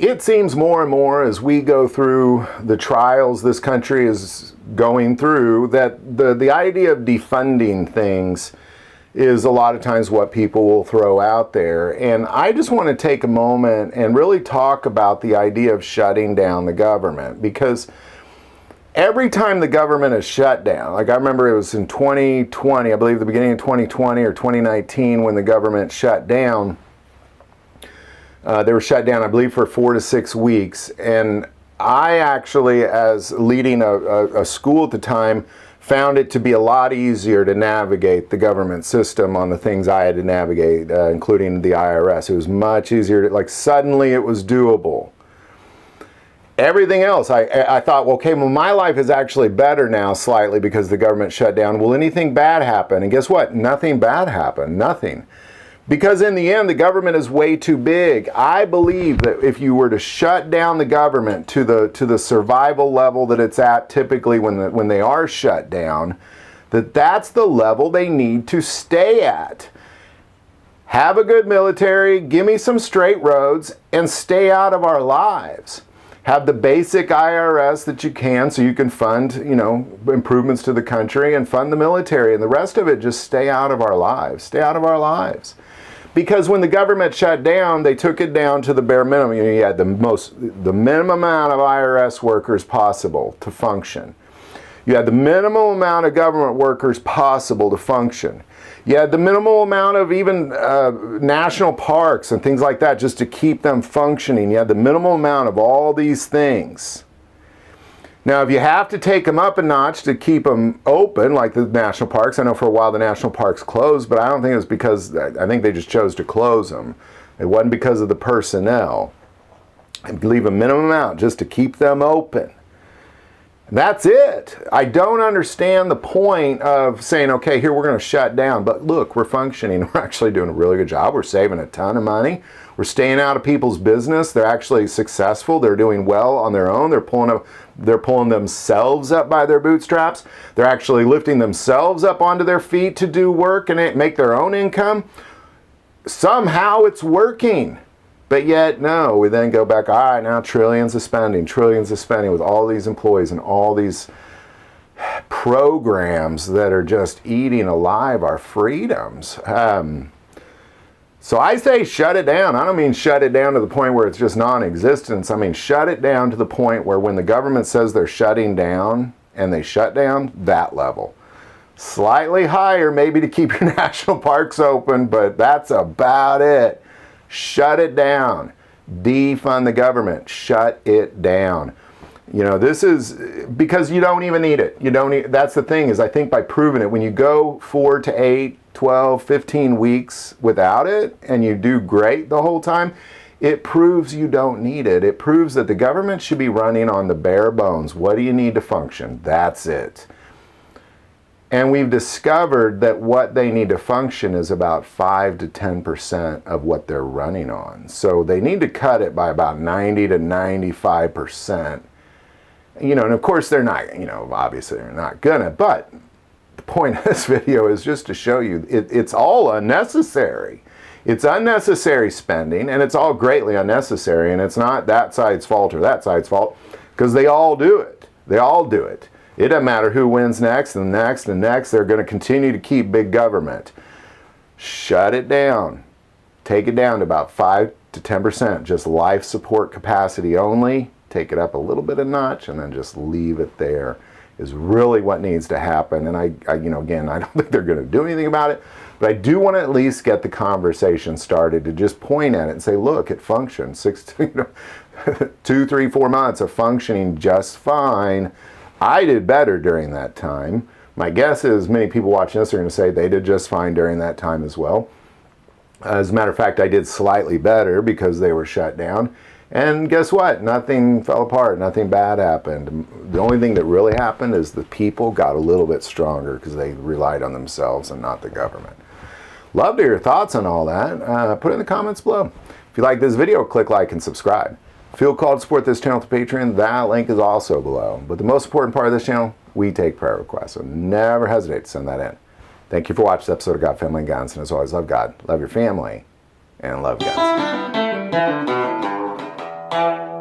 it seems more and more as we go through the trials this country is going through that the idea of defunding things is a lot of times what people will throw out there. And I just want to take a moment and really talk about the idea of shutting down the government, because every time the government is shut down, like I remember it was in 2020, I believe the beginning of 2020 or 2019 when the government shut down. They were shut down, I believe, for 4 to 6 weeks. And I actually, as leading a school at the time, found it to be a lot easier to navigate the government system on the things I had to navigate, including the IRS. It was much easier to, like, suddenly it was doable. Everything else, I thought, well, okay, well, my life is actually better now slightly because the government shut down. Will anything bad happen? And guess what? Nothing bad happened. Nothing. Because in the end, the government is way too big. I believe that if you were to shut down the government to the survival level that it's at typically when they are shut down, that's the level they need to stay at. Have a good military, give me some straight roads, and stay out of our lives. Have the basic IRS that you can so you can fund, improvements to the country and fund the military, and the rest of it just stay out of our lives. Stay out of our lives. Because when the government shut down, they took it down to the bare minimum. You had the minimum amount of IRS workers possible to function. You had the minimum amount of government workers possible to function. You had the minimal amount of even national parks and things like that just to keep them functioning. You had the minimal amount of all these things. Now, if you have to take them up a notch to keep them open, like the national parks, I know for a while the national parks closed, but I don't think it was because, I think they just chose to close them. It wasn't because of the personnel. And leave a minimum amount just to keep them open. And that's it. I don't understand the point of saying, okay, here we're going to shut down, but look, we're functioning. We're actually doing a really good job. We're saving a ton of money. We're staying out of people's business. They're actually successful. They're doing well on their own. They're pulling themselves up by their bootstraps. They're actually lifting themselves up onto their feet to do work and make their own income. Somehow it's working. But yet, no, we then go back, all right, now trillions of spending with all these employees and all these programs that are just eating alive our freedoms. So I say shut it down. I don't mean shut it down to the point where it's just non-existence. I mean shut it down to the point where when the government says they're shutting down and they shut down, that level. Slightly higher maybe to keep your national parks open, but that's about it. Shut it down. Defund the government. Shut it down. This is because you don't even need it. That's the thing is I think by proving it, when you go 4 to 8, 12, 15 weeks without it and you do great the whole time, it proves you don't need it. It proves that the government should be running on the bare bones. What do you need to function? That's it. And we've discovered that what they need to function is about 5 to 10% of what they're running on. So they need to cut it by about 90 to 95%. And of course they're not, obviously they're not gonna, but the point of this video is just to show you it's all unnecessary. It's unnecessary spending, and it's all greatly unnecessary, and it's not that side's fault or that side's fault, because they all do it. They all do it. It doesn't matter who wins next and next and next. They're going to continue to keep big government. Shut it down. Take it down to about 5 to 10%. Just life support capacity only. Take it up a little bit a notch and then just leave it there is really what needs to happen. And I again, I don't think they're going to do anything about it, but I do want to at least get the conversation started to just point at it and say, look, it functions. 2, 3, 4 months of functioning just fine. I did better during that time. My guess is many people watching this are going to say they did just fine during that time as well. As a matter of fact, I did slightly better because they were shut down. And guess what? Nothing fell apart. Nothing bad happened. The only thing that really happened is the people got a little bit stronger because they relied on themselves and not the government. Love to hear your thoughts on all that. Put it in the comments below. If you like this video, click like and subscribe. Feel called to support this channel through Patreon. That link is also below. But the most important part of this channel, we take prayer requests. So never hesitate to send that in. Thank you for watching this episode of God, Family, and Guns. And as always, love God, love your family, and love guns. you.